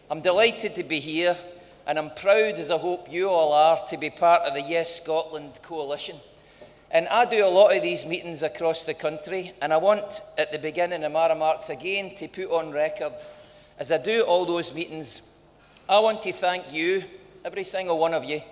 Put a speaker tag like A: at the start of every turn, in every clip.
A: I'm delighted to be here, and I'm proud, as I hope you all are, to be part of the Yes Scotland coalition. And I do a lot of these meetings across the country, and I want, at the beginning of my remarks again, to put on record, as I do all those meetings, I want to thank you, every single one of you,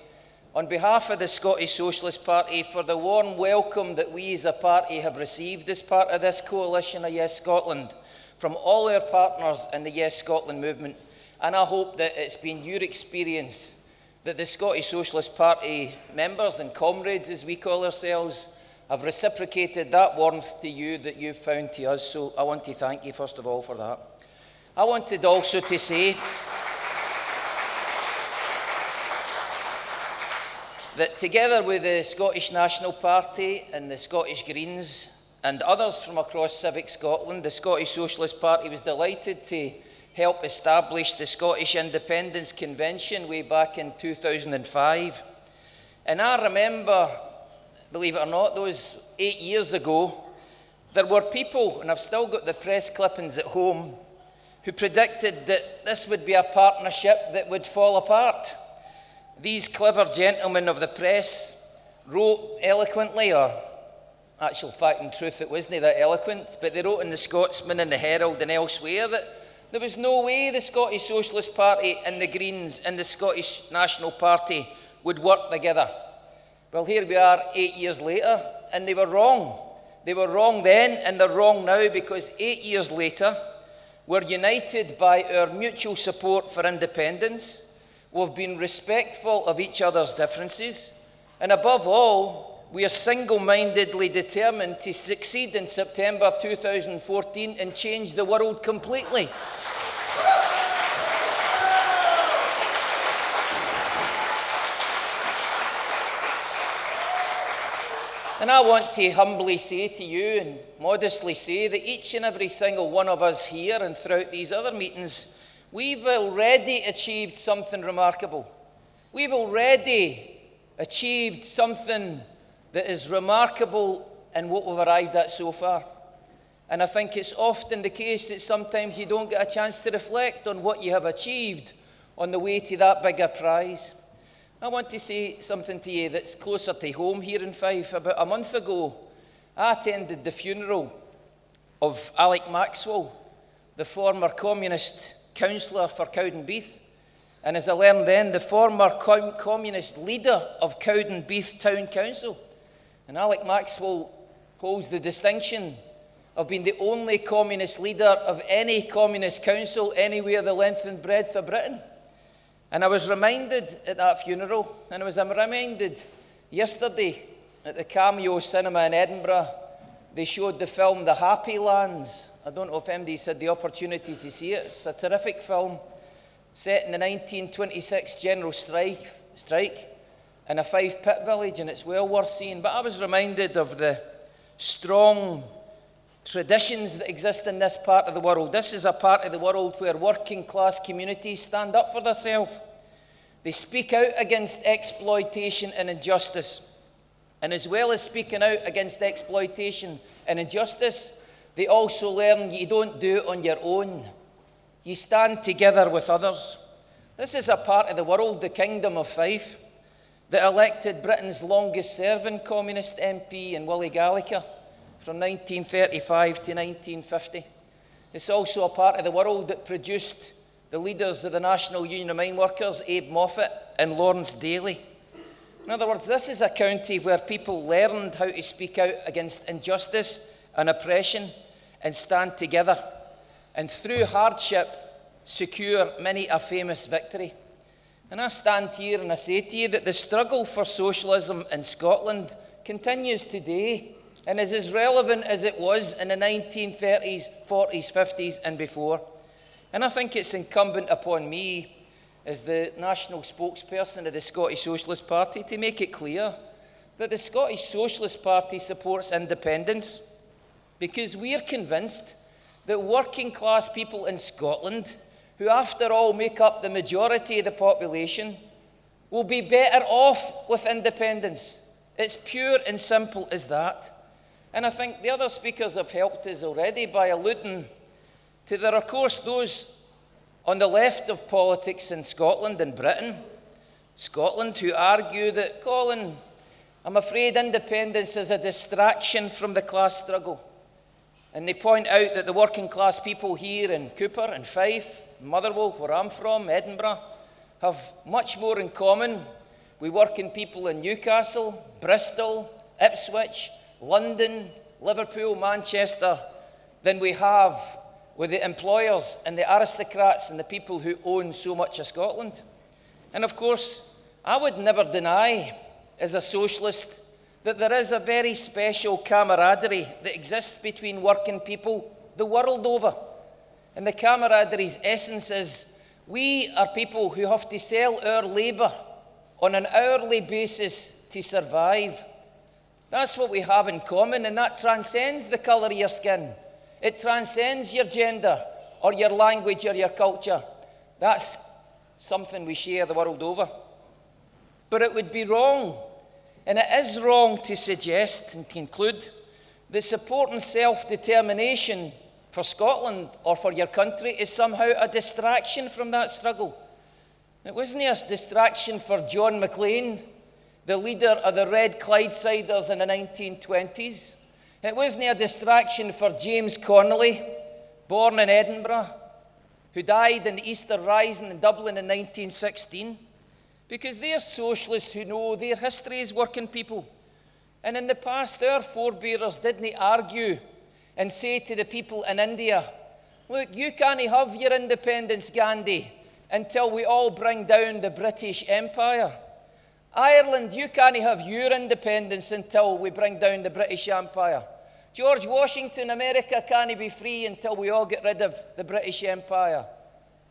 A: on behalf of the Scottish Socialist Party, for the warm welcome that we as a party have received as part of this coalition of Yes Scotland, from all our partners in the Yes Scotland movement. And I hope that it's been your experience that the Scottish Socialist Party members and comrades, as we call ourselves, have reciprocated that warmth to you that you've found to us. So I want to thank you, first of all, for that. I wanted also to say that together with the Scottish National Party and the Scottish Greens and others from across Civic Scotland, the Scottish Socialist Party was delighted to help establish the Scottish Independence Convention way back in 2005. And I remember, believe it or not, those 8 years ago, there were people, and I've still got the press clippings at home, who predicted that this would be a partnership that would fall apart. These clever gentlemen of the press wrote eloquently, or actual fact and truth, it wasn't that eloquent, but they wrote in the Scotsman and the Herald and elsewhere that there was no way the Scottish Socialist Party and the Greens and the Scottish National Party would work together. Well, here we are 8 years later, and they were wrong. They were wrong then, and they're wrong now, because 8 years later, we're united by our mutual support for independence. We've been respectful of each other's differences, and above all, we are single-mindedly determined to succeed in September 2014 and change the world completely. And I want to humbly say to you and modestly say that each and every single one of us here and throughout these other meetings, we've already achieved something remarkable. We've already achieved something that is remarkable in what we've arrived at so far. And I think it's often the case that sometimes you don't get a chance to reflect on what you have achieved on the way to that bigger prize. I want to say something to you that's closer to home here in Fife. About a month ago, I attended the funeral of Alec Maxwell, the former communist councillor for Cowdenbeath, and as I learned then, the former communist leader of Cowdenbeath Town Council. And Alec Maxwell holds the distinction of being the only communist leader of any communist council anywhere the length and breadth of Britain. And I was reminded at that funeral, and I was reminded yesterday at the Cameo Cinema in Edinburgh, they showed the film The Happy Lands. I don't know if anybody's had the opportunity to see it. It's a terrific film set in the 1926 general strike in a Fife pit village, and it's well worth seeing. But I was reminded of the strong traditions that exist in this part of the world. This is a part of the world where working class communities stand up for themselves. They speak out against exploitation and injustice. And as well as speaking out against exploitation and injustice, they also learn you don't do it on your own. You stand together with others. This is a part of the world, the Kingdom of Fife, that elected Britain's longest serving communist MP in Willie Gallagher from 1935 to 1950. It's also a part of the world that produced the leaders of the National Union of Mine Workers, Abe Moffat and Lawrence Daly. In other words, this is a county where people learned how to speak out against injustice and oppression and stand together, and through hardship secure many a famous victory. And I stand here and I say to you that the struggle for socialism in Scotland continues today and is as relevant as it was in the 1930s, 40s, 50s and before. And I think it's incumbent upon me as the National Spokesperson of the Scottish Socialist Party to make it clear that the Scottish Socialist Party supports independence because we are convinced that working class people in Scotland, who after all make up the majority of the population, will be better off with independence. It's pure and simple as that. And I think the other speakers have helped us already by alluding to there are, of course, those on the left of politics in Scotland and Britain, Scotland, who argue that, Colin, I'm afraid independence is a distraction from the class struggle. And they point out that the working class people here in Cupar and Fife, Motherwell, where I'm from, Edinburgh, have much more in common with working people in Newcastle, Bristol, Ipswich, London, Liverpool, Manchester, than we have with the employers and the aristocrats and the people who own so much of Scotland. And of course, I would never deny, as a socialist, that there is a very special camaraderie that exists between working people the world over. And the camaraderie's essence is we are people who have to sell our labour on an hourly basis to survive. That's what we have in common, and that transcends the colour of your skin. It transcends your gender or your language or your culture. That's something we share the world over. But it would be wrong, and it is wrong to suggest and conclude that supporting self-determination for Scotland or for your country is somehow a distraction from that struggle. It wasn't a distraction for John Maclean, the leader of the Red Clydesiders in the 1920s. It wasn't a distraction for James Connolly, born in Edinburgh, who died in the Easter Rising in Dublin in 1916, because they're socialists who know their history as working people. And in the past, our forebears didn't argue and say to the people in India, look, you can't have your independence, Gandhi, until we all bring down the British Empire. Ireland, you can't have your independence until we bring down the British Empire. George Washington, America can't be free until we all get rid of the British Empire.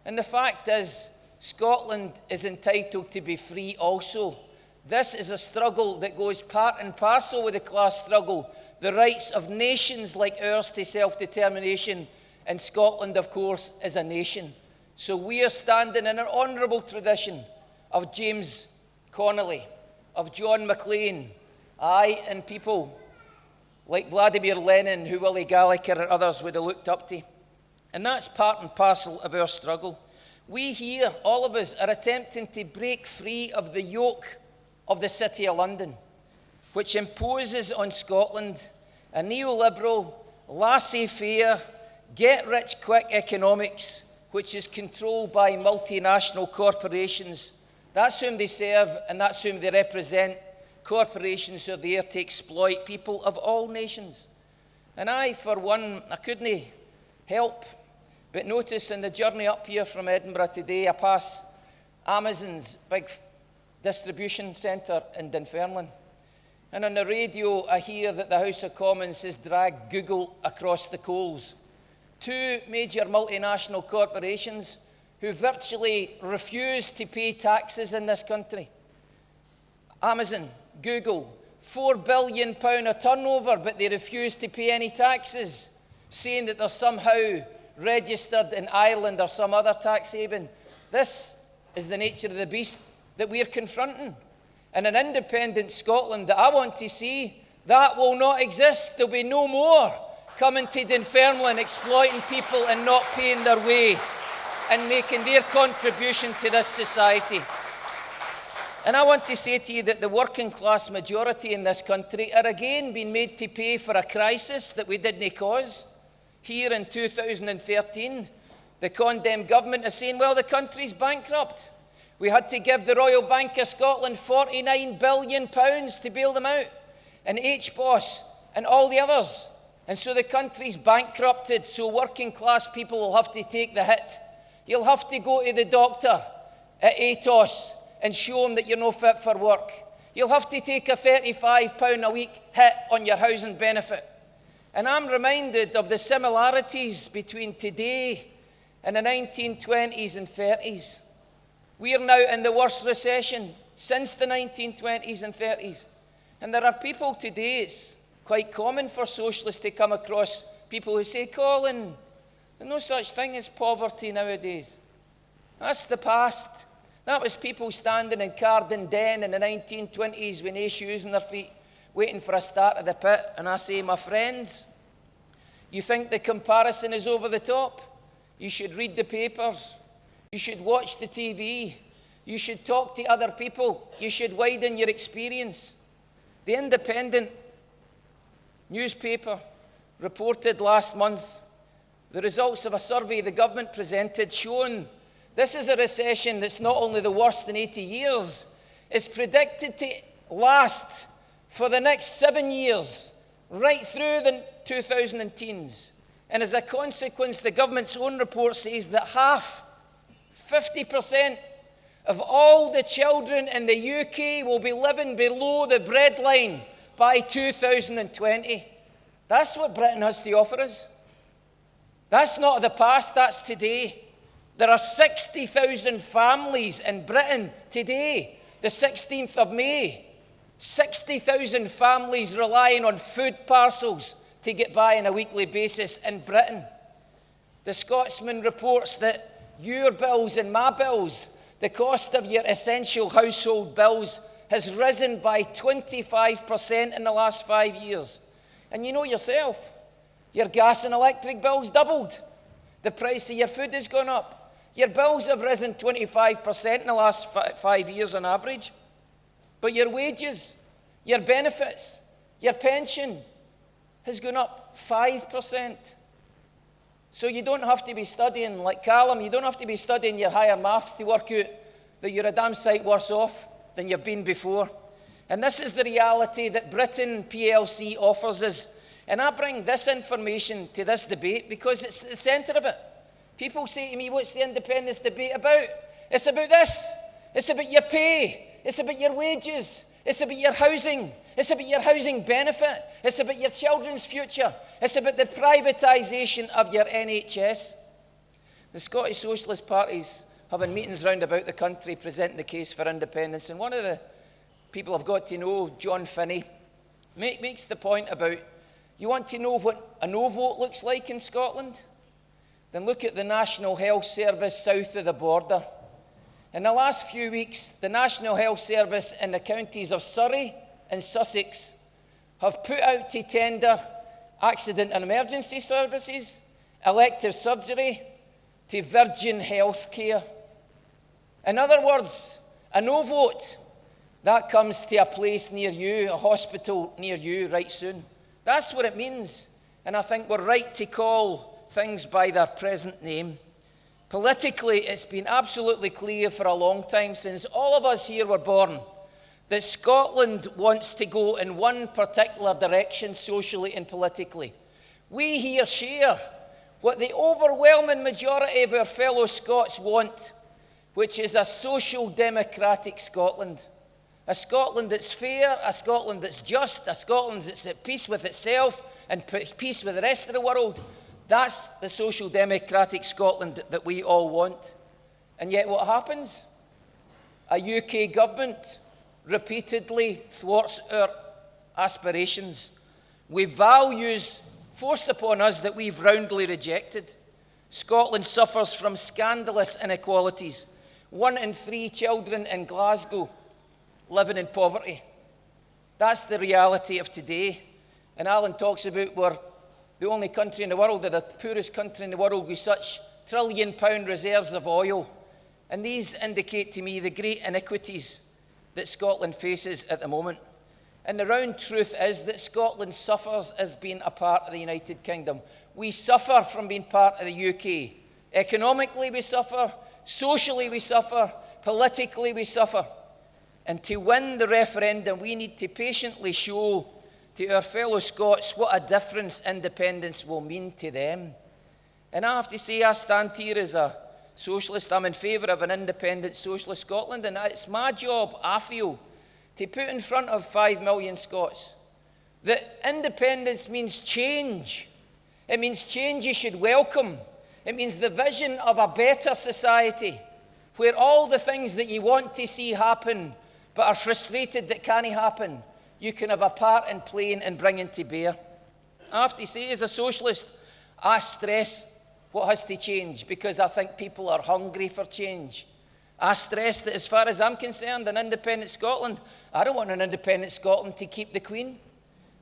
A: And the fact is, Scotland is entitled to be free also. This is a struggle that goes part and parcel with the class struggle, the rights of nations like ours to self-determination, and Scotland, of course, is a nation. So we are standing in an honourable tradition of James Connolly, of John Maclean, and people like Vladimir Lenin, who Willie Gallagher and others would have looked up to. And that's part and parcel of our struggle. We here, all of us, are attempting to break free of the yoke of the City of London, which imposes on Scotland a neoliberal, laissez-faire, get-rich-quick economics, which is controlled by multinational corporations. That's whom they serve, and that's whom they represent. Corporations who are there to exploit people of all nations. And I, for one, I couldn't help but notice in the journey up here from Edinburgh today, I pass Amazon's big distribution centre in Dunfermline. And on the radio, I hear that the House of Commons has dragged Google across the coals. Two major multinational corporations who virtually refuse to pay taxes in this country. Amazon, Google, £4 billion a turnover, but they refuse to pay any taxes, saying that they're somehow registered in Ireland or some other tax haven. This is the nature of the beast that we're confronting. In an independent Scotland that I want to see, that will not exist. There'll be no more coming to Dunfermline, exploiting people and not paying their way and making their contribution to this society. And I want to say to you that the working class majority in this country are again being made to pay for a crisis that we didn't cause. Here in 2013, the condemned government is saying, well, the country's bankrupt. We had to give the Royal Bank of Scotland £49 billion to bail them out, and HBOS and all the others. And so the country's bankrupted, so working class people will have to take the hit. You'll have to go to the doctor at ATOS and show them that you're no fit for work. You'll have to take a £35 a week hit on your housing benefit. And I'm reminded of the similarities between today and the 1920s and 30s. We are now in the worst recession since the 1920s and 30s. And there are people today, it's quite common for socialists to come across people who say, Colin, there's no such thing as poverty nowadays. That's the past. That was people standing in Carden Den in the 1920s with no shoes on their feet, waiting for a start of the pit. And I say, my friends, you think the comparison is over the top? You should read the papers. You should watch the TV. You should talk to other people. You should widen your experience. The Independent newspaper reported last month the results of a survey the government presented showing this is a recession that's not only the worst in 80 years, it's predicted to last for the next 7 years, right through the 2010s. And as a consequence, the government's own report says that 50% of all the children in the UK will be living below the breadline by 2020. That's what Britain has to offer us. That's not the past, that's today. There are 60,000 families in Britain today, the 16th of May. 60,000 families relying on food parcels to get by on a weekly basis in Britain. The Scotsman reports that your bills and my bills, the cost of your essential household bills, has risen by 25% in the last 5 years. And you know yourself, your gas and electric bills doubled. The price of your food has gone up. Your bills have risen 25% in the last 5 years on average. But your wages, your benefits, your pension has gone up 5%. So you don't have to be studying like Callum, you don't have to be studying your higher maths to work out that you're a damn sight worse off than you've been before. And this is the reality that Britain PLC offers us. And I bring this information to this debate because it's the centre of it. People say to me, what's the independence debate about? It's about this. It's about your pay. It's about your wages. It's about your housing. It's about your housing benefit. It's about your children's future. It's about the privatisation of your NHS. The Scottish Socialist Party's having meetings round about the country presenting the case for independence. And one of the people I've got to know, John Finney, makes the point about, you want to know what a no vote looks like in Scotland? Then look at the National Health Service south of the border. In the last few weeks, the National Health Service in the counties of Surrey and Sussex have put out to tender accident and emergency services, elective surgery, to Virgin Healthcare. In other words, a no vote, that comes to a place near you, a hospital near you right soon. That's what it means. And I think we're right to call things by their present name. Politically, it's been absolutely clear for a long time, since all of us here were born, that Scotland wants to go in one particular direction socially and politically. We here share what the overwhelming majority of our fellow Scots want, which is a social democratic Scotland. A Scotland that's fair, a Scotland that's just, a Scotland that's at peace with itself and peace with the rest of the world. That's the social democratic Scotland that we all want. And yet what happens? A UK government repeatedly thwarts our aspirations with values forced upon us that we've roundly rejected. Scotland suffers from scandalous inequalities. 1 in 3 children in Glasgow living in poverty. That's the reality of today. And Alan talks about we're the only country in the world, or the poorest country in the world, with such £1 trillion reserves of oil. And these indicate to me the great iniquities that Scotland faces at the moment. And the round truth is that Scotland suffers as being a part of the United Kingdom. We suffer from being part of the UK. Economically we suffer, socially we suffer, politically we suffer. And to win the referendum, we need to patiently show to our fellow Scots what a difference independence will mean to them. And I have to say, I stand here as a socialist. I'm in favour of an independent socialist Scotland, and it's my job, I feel, to put in front of 5 million Scots that independence means change. It means change you should welcome. It means the vision of a better society where all the things that you want to see happen but are frustrated that can't happen, you can have a part in playing and bringing to bear. I have to say, as a socialist, I stress what has to change because I think people are hungry for change. I stress that as far as I'm concerned, an independent Scotland, I don't want an independent Scotland to keep the Queen.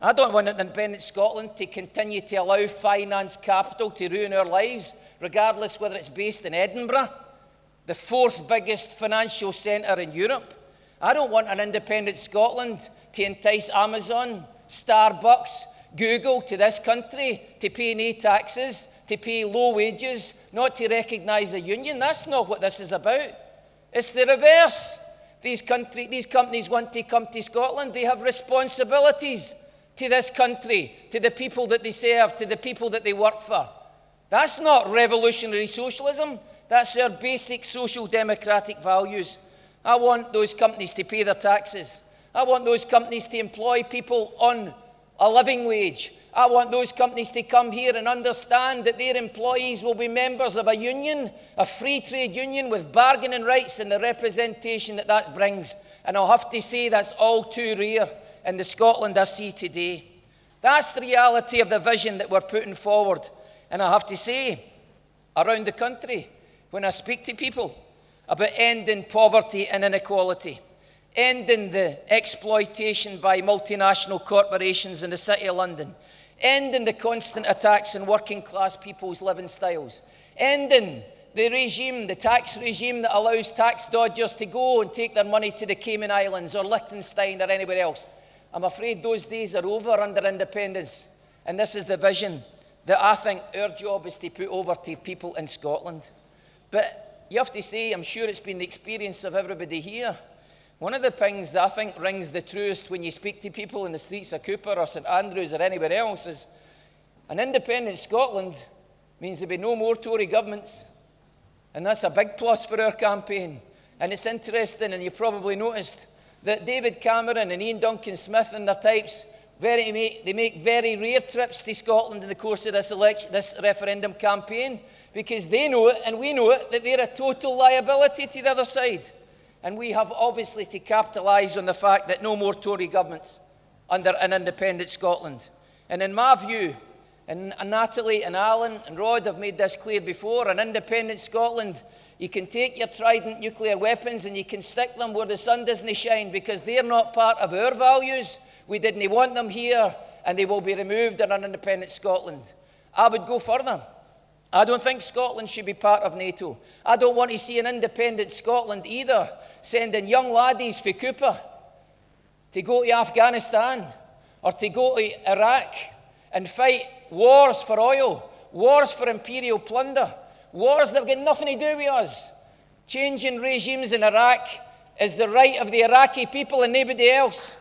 A: I don't want an independent Scotland to continue to allow finance capital to ruin our lives, regardless whether it's based in Edinburgh, the fourth biggest financial centre in Europe. I don't want an independent Scotland to entice Amazon, Starbucks, Google to this country to pay no taxes, to pay low wages, not to recognise a union. That's not what this is about. It's the reverse. These companies want to come to Scotland. They have responsibilities to this country, to the people that they serve, to the people that they work for. That's not revolutionary socialism. That's our basic social democratic values. I want those companies to pay their taxes. I want those companies to employ people on a living wage. I want those companies to come here and understand that their employees will be members of a union, a free trade union with bargaining rights and the representation that that brings. And I'll have to say that's all too rare in the Scotland I see today. That's the reality of the vision that we're putting forward. And I have to say, around the country, when I speak to people about ending poverty and inequality, ending the exploitation by multinational corporations in the City of London, ending the constant attacks on working class people's living styles, ending the tax regime that allows tax dodgers to go and take their money to the Cayman Islands or Liechtenstein or anywhere else. I'm afraid those days are over under independence. And this is the vision that I think our job is to put over to people in Scotland. But you have to say, I'm sure it's been the experience of everybody here. One of the things that I think rings the truest when you speak to people in the streets of Cupar or St Andrews or anywhere else is an independent Scotland means there'll be no more Tory governments. And that's a big plus for our campaign. And it's interesting, and you probably noticed, that David Cameron and Ian Duncan Smith and their types, they make very rare trips to Scotland in the course of this referendum campaign, because they know it and we know it, that they're a total liability to the other side. And we have obviously to capitalise on the fact that no more Tory governments under an independent Scotland. And in my view, and Natalie and Alan and Rod have made this clear before, an independent Scotland, you can take your Trident nuclear weapons and you can stick them where the sun doesn't shine, because they're not part of our values. We didn't want them here, and they will be removed in an independent Scotland. I would go further. I don't think Scotland should be part of NATO. I don't want to see an independent Scotland either sending young laddies for Cupar to go to Afghanistan or to go to Iraq and fight wars for oil, wars for imperial plunder, wars that have got nothing to do with us. Changing regimes in Iraq is the right of the Iraqi people and nobody else.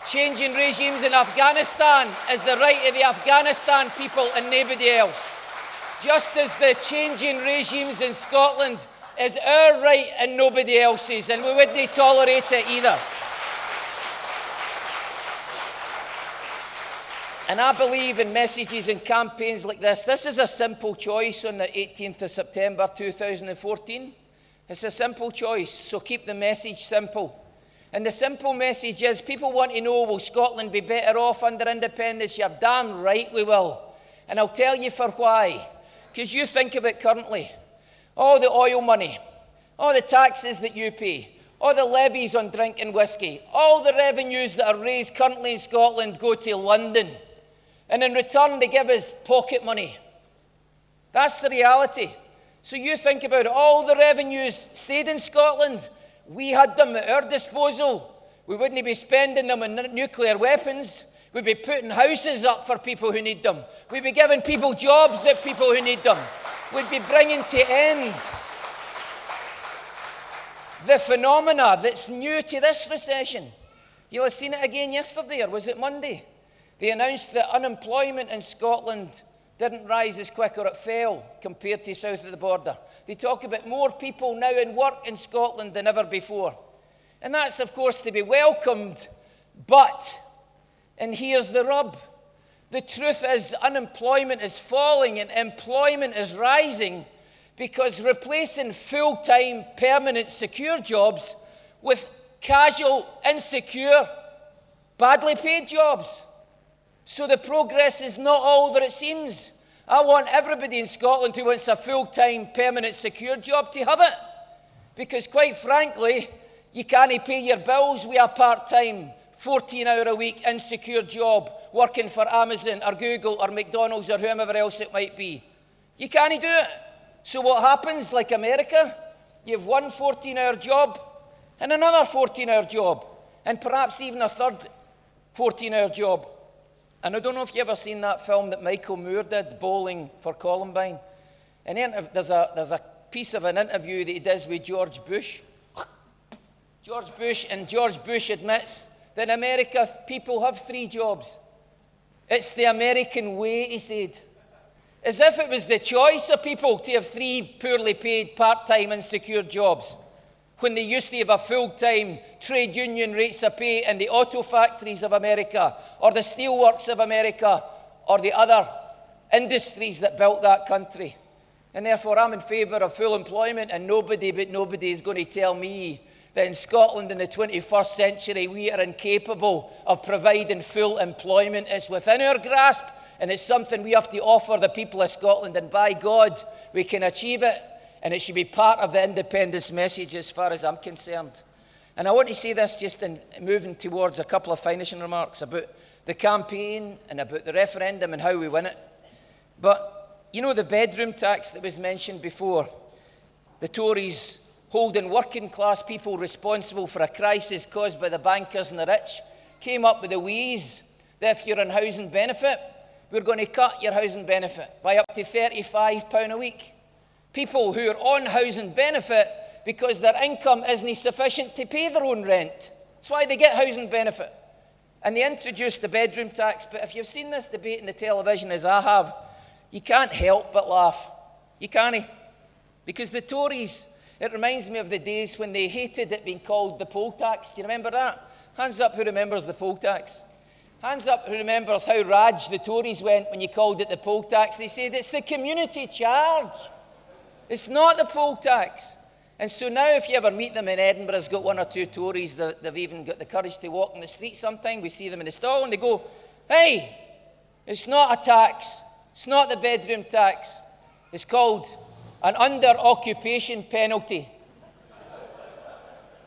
A: Changing regimes in Afghanistan is the right of the Afghanistan people and nobody else. Just as the changing regimes in Scotland is our right and nobody else's, and we wouldn't tolerate it either. And I believe in messages and campaigns like this. This is a simple choice on the 18th of September 2014. It's a simple choice, so keep the message simple. And the simple message is, people want to know, will Scotland be better off under independence? You're damn right we will. And I'll tell you for why. Because you think of it currently. All the oil money, all the taxes that you pay, all the levies on drink and whiskey, all the revenues that are raised currently in Scotland go to London. And in return, they give us pocket money. That's the reality. So you think about it, all the revenues stayed in Scotland. We had them at our disposal. We wouldn't be spending them on nuclear weapons. We'd be putting houses up for people who need them. We'd be giving people jobs to people who need them. We'd be bringing to end the phenomena that's new to this recession. You'll have seen it again yesterday, or was it Monday? They announced that unemployment in Scotland didn't rise as quick, or it fell compared to south of the border. They talk about more people now in work in Scotland than ever before. And that's, of course, to be welcomed, but, and here's the rub, the truth is unemployment is falling and employment is rising because replacing full-time, permanent, secure jobs with casual, insecure, badly paid jobs. So the progress is not all that it seems. I want everybody in Scotland who wants a full-time, permanent, secure job to have it. Because quite frankly, you can't pay your bills with a part-time, 14-hour-a-week, insecure job working for Amazon or Google or McDonald's or whomever else it might be. You can't do it. So what happens, like America? You have one 14-hour job and another 14-hour job, and perhaps even a third 14-hour job. And I don't know if you've ever seen that film that Michael Moore did, Bowling for Columbine. And there's a piece of an interview that he does with George Bush. George Bush admits that in America, people have 3 jobs. It's the American way, he said. As if it was the choice of people to have 3 poorly paid, part-time, insecure jobs, when they used to have a full-time trade union rates of pay in the auto factories of America, or the steelworks of America, or the other industries that built that country. And therefore, I'm in favour of full employment, and nobody is going to tell me that in Scotland in the 21st century, we are incapable of providing full employment. It's within our grasp, and it's something we have to offer the people of Scotland, and by God, we can achieve it, and it should be part of the independence message as far as I'm concerned. And I want to say this just in moving towards a couple of finishing remarks about the campaign and about the referendum and how we win it. But, you know, the bedroom tax that was mentioned before, the Tories holding working class people responsible for a crisis caused by the bankers and the rich, came up with a wheeze that if you're on housing benefit, we're going to cut your housing benefit by up to £35 a week. People who are on housing benefit because their income isn't sufficient to pay their own rent. That's why they get housing benefit. And they introduced the bedroom tax. But if you've seen this debate on the television as I have, you can't help but laugh. You can't. Because the Tories, it reminds me of the days when they hated it being called the poll tax. Do you remember that? Hands up who remembers the poll tax. Hands up who remembers how Raj the Tories went when you called it the poll tax. They said it's the community charge. It's not the poll tax. And so now if you ever meet them in Edinburgh, has got 1 or 2 Tories, they've even got the courage to walk in the street sometime. We see them in the stall and they go, hey, it's not a tax. It's not the bedroom tax. It's called an under-occupation penalty.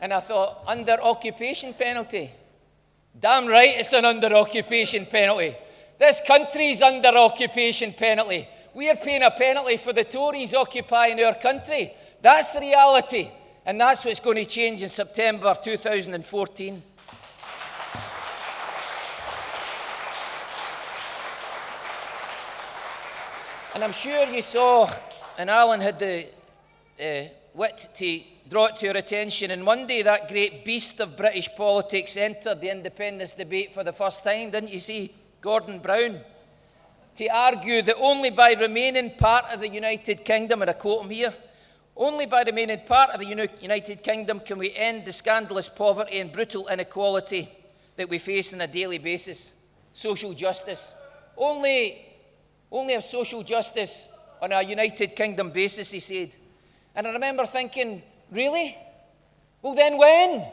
A: And I thought, under-occupation penalty? Damn right it's an under-occupation penalty. This country's under-occupation penalty. We are paying a penalty for the Tories occupying our country. That's the reality. And that's what's going to change in September 2014. And I'm sure you saw, and Alan had the wit to draw it to your attention, and Monday that great beast of British politics entered the independence debate for the first time, didn't you see? Gordon Brown. To argue that only by remaining part of the United Kingdom, and I quote him here, only by remaining part of the United Kingdom can we end the scandalous poverty and brutal inequality that we face on a daily basis. Social justice. Only have social justice on a United Kingdom basis, he said. And I remember thinking, really? Well then when?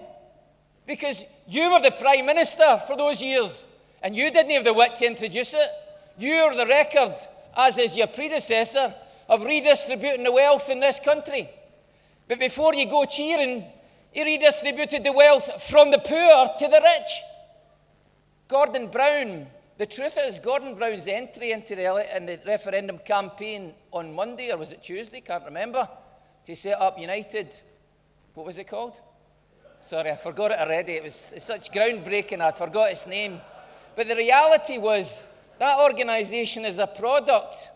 A: Because you were the Prime Minister for those years, and you didn't have the wit to introduce it. You're the record, as is your predecessor, of redistributing the wealth in this country. But before you go cheering, he redistributed the wealth from the poor to the rich. Gordon Brown, the truth is, Gordon Brown's entry into the referendum campaign on Monday, or was it Tuesday, can't remember, to set up United, what was it called? Sorry, I forgot it already. It's such groundbreaking, I forgot its name. But the reality was, that organisation is a product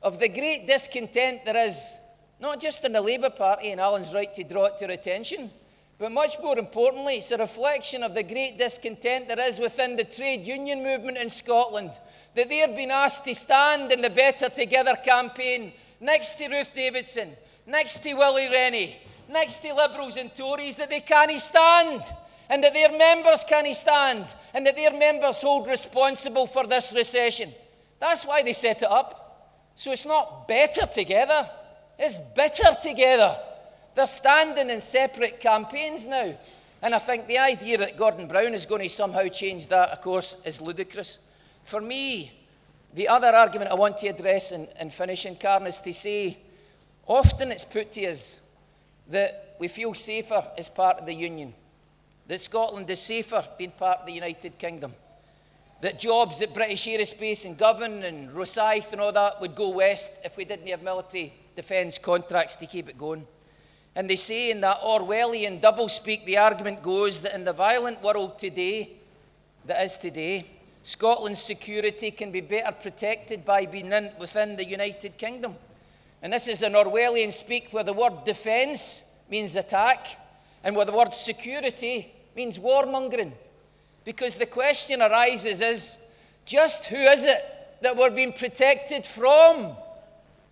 A: of the great discontent there is, not just in the Labour Party, and Alan's right to draw it to your attention, but much more importantly, it's a reflection of the great discontent there is within the trade union movement in Scotland, that they have been asked to stand in the Better Together campaign next to Ruth Davidson, next to Willie Rennie, next to Liberals and Tories, that they can't stand, and that their members can't stand, and that their members hold responsible for this recession. That's why they set it up. So it's not better together, it's bitter together. They're standing in separate campaigns now. And I think the idea that Gordon Brown is going to somehow change that, of course, is ludicrous. For me, the other argument I want to address in finishing, Karen, is to say, often it's put to us that we feel safer as part of the Union, that Scotland is safer being part of the United Kingdom, that jobs at British Aerospace and Govan and Rosyth and all that would go west if we didn't have military defence contracts to keep it going. And they say in that Orwellian doublespeak, the argument goes that in the violent world today, that is today, Scotland's security can be better protected by being within the United Kingdom. And this is an Orwellian speak where the word defence means attack, and where the word security means warmongering. Because the question arises is, just who is it that we're being protected from?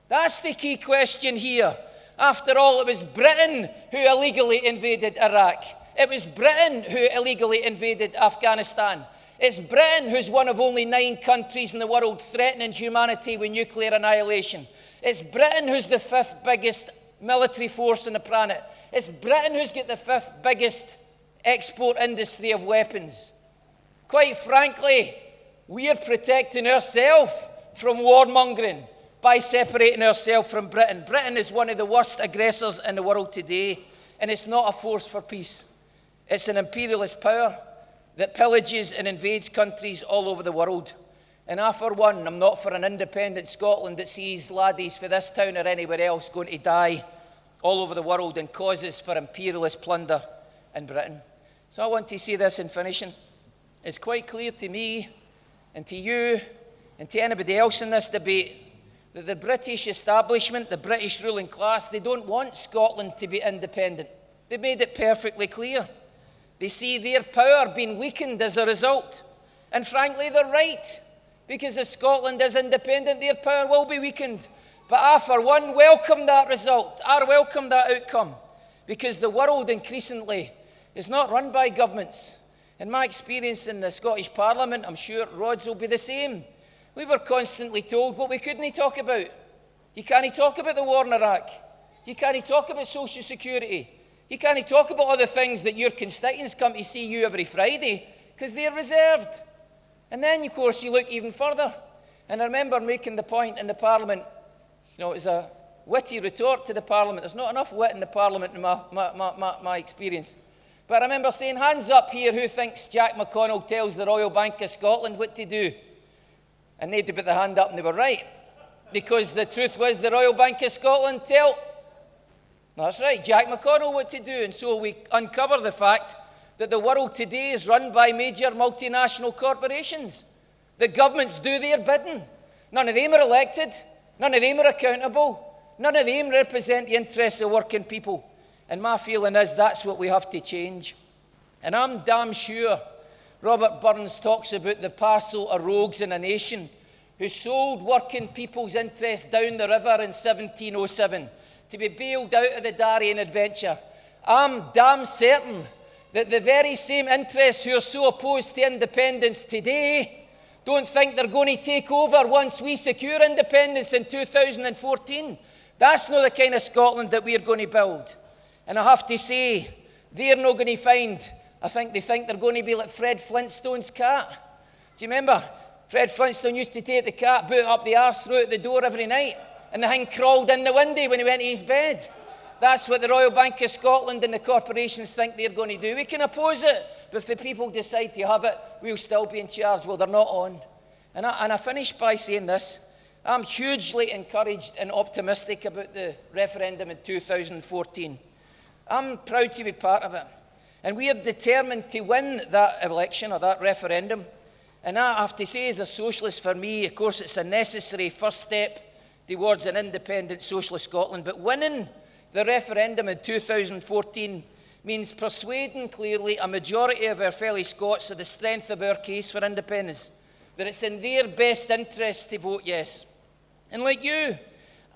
A: That's the key question here. After all, it was Britain who illegally invaded Iraq. It was Britain who illegally invaded Afghanistan. It's Britain who's one of only 9 countries in the world threatening humanity with nuclear annihilation. It's Britain who's the 5th biggest military force on the planet. It's Britain who's got the 5th biggest export industry of weapons. Quite frankly, we're protecting ourselves from warmongering by separating ourselves from Britain. Britain is one of the worst aggressors in the world today, and it's not a force for peace. It's an imperialist power that pillages and invades countries all over the world. And I, for one, am not for an independent Scotland that sees laddies for this town or anywhere else going to die all over the world and causes for imperialist plunder in Britain. So I want to say this in finishing. It's quite clear to me and to you and to anybody else in this debate that the British establishment, the British ruling class, they don't want Scotland to be independent. They've made it perfectly clear. They see their power being weakened as a result. And frankly, they're right. Because if Scotland is independent, their power will be weakened. But I, for one, welcome that result. I welcome that outcome. Because the world increasingly is not run by governments. In my experience in the Scottish Parliament, I'm sure Rod's will be the same. We were constantly told what we couldn't talk about. You can't talk about the war in Iraq. You can't talk about social security. You can't talk about other things that your constituents come to see you every Friday because they're reserved. And then, of course, you look even further. And I remember making the point in the Parliament, it was a witty retort to the Parliament. There's not enough wit in the Parliament in my experience. But I remember saying, hands up here who thinks Jack McConnell tells the Royal Bank of Scotland what to do. And they'd put their hand up and they were right. Because the truth was the Royal Bank of Scotland tell, that's right, Jack McConnell what to do. And so we uncover the fact that the world today is run by major multinational corporations. The governments do their bidding. None of them are elected. None of them are accountable. None of them represent the interests of working people. And my feeling is that's what we have to change. And I'm damn sure Robert Burns talks about the parcel of rogues in a nation who sold working people's interests down the river in 1707 to be bailed out of the Darien adventure. I'm damn certain that the very same interests who are so opposed to independence today don't think they're going to take over once we secure independence in 2014. That's not the kind of Scotland that we're going to build. And I have to say, they're not going to find, I think they think they're going to be like Fred Flintstone's cat. Do you remember? Fred Flintstone used to take the cat, boot up the arse, throw it out the door every night, and the thing crawled in the window when he went to his bed. That's what the Royal Bank of Scotland and the corporations think they're going to do. We can oppose it, but if the people decide to have it, we'll still be in charge. Well, they're not on. And I finish by saying this. I'm hugely encouraged and optimistic about the referendum in 2014. I'm proud to be part of it. And we are determined to win that election or that referendum. And I have to say, as a socialist, for me, of course, it's a necessary first step towards an independent socialist Scotland. But winning the referendum in 2014 means persuading clearly a majority of our fellow Scots of the strength of our case for independence, that it's in their best interest to vote yes. And like you,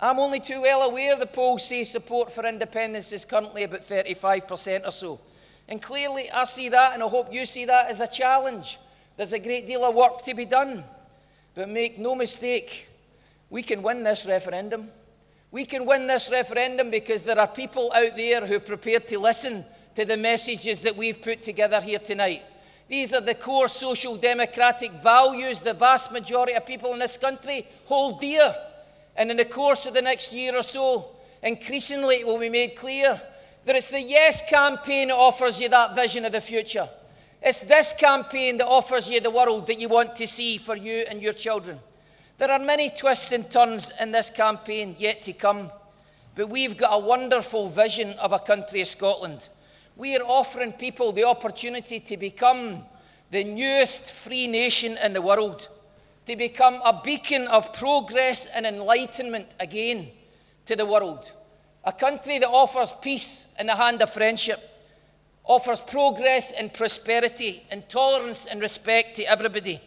A: I'm only too well aware the polls say support for independence is currently about 35% or so. And clearly I see that, and I hope you see that, as a challenge. There's a great deal of work to be done. But make no mistake, we can win this referendum. We can win this referendum because there are people out there who are prepared to listen to the messages that we've put together here tonight. These are the core social democratic values the vast majority of people in this country hold dear. And in the course of the next year or so, increasingly it will be made clear that it's the Yes campaign that offers you that vision of the future. It's this campaign that offers you the world that you want to see for you and your children. There are many twists and turns in this campaign yet to come, but we've got a wonderful vision of a country of Scotland. We are offering people the opportunity to become the newest free nation in the world, to become a beacon of progress and enlightenment again to the world. A country that offers peace in the hand of friendship, offers progress and prosperity and tolerance and respect to everybody,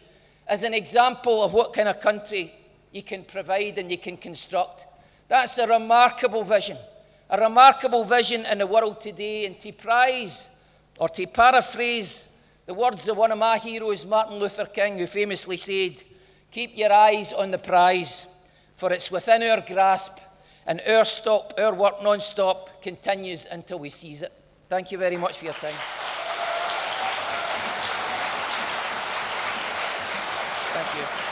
A: as an example of what kind of country you can provide and you can construct. That's a remarkable vision in the world today. And to prize, or to paraphrase the words of one of my heroes, Martin Luther King, who famously said, "Keep your eyes on the prize, for it's within our grasp, and our work non-stop continues until we seize it." Thank you very much for your time. Thank you.